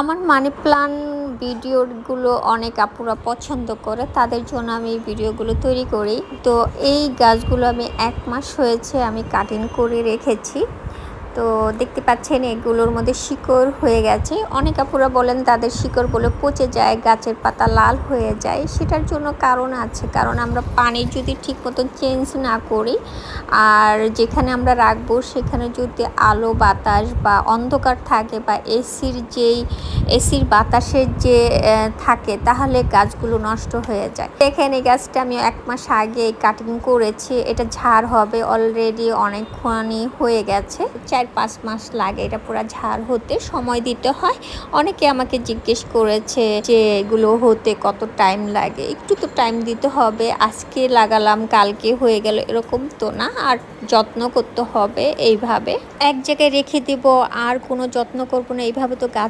আমার money plant ভিডিওগুলো অনেক আপুরা পছন্দ করে, তাদের জন্য আমি এই ভিডিওগুলো তৈরি করি। তো এই গাছগুলো আমি 1 মাস হয়েছে আমি কাটিং করে রেখেছি। তো দেখতে পাচ্ছেন এগুলোর মধ্যে শিকড় হয়ে গেছে। অনেক আপুরা বলেন তাদের শিকড়গুলো পচে যায়, গাছের পাতা লাল হয়ে যায়। সেটার জন্য কারণ আছে, কারণ আমরা পানি যদি ঠিক মতো চেঞ্জ না করি আর যেখানে আমরা রাখবো সেখানে যদি আলো বাতাস বা অন্ধকার থাকে বা এসির বাতাসের যে থাকে, তাহলে গাছগুলো নষ্ট হয়ে যায়। দেখেন এই গাছটা আমি 1 মাস আগে কাটিং করেছি, এটা ঝাড় হবে অলরেডি অনেকক্ষণই হয়ে গেছে। 4-5 মাস লাগে এটা পুরো ঝাড় হতে, সময় দিতে হয়। অনেকে আমাকে জিজ্ঞেস করেছে যে এগুলো হতে কত টাইম লাগে। একটু তো টাইম দিতে হবে, আজকে লাগালাম কালকে হয়ে গেল এরকম তো না, আর যত্ন করতে হবে। এইভাবে এক জায়গায় রেখে দেব আর কোনো যত্ন করব না, এইভাবে তো গাছ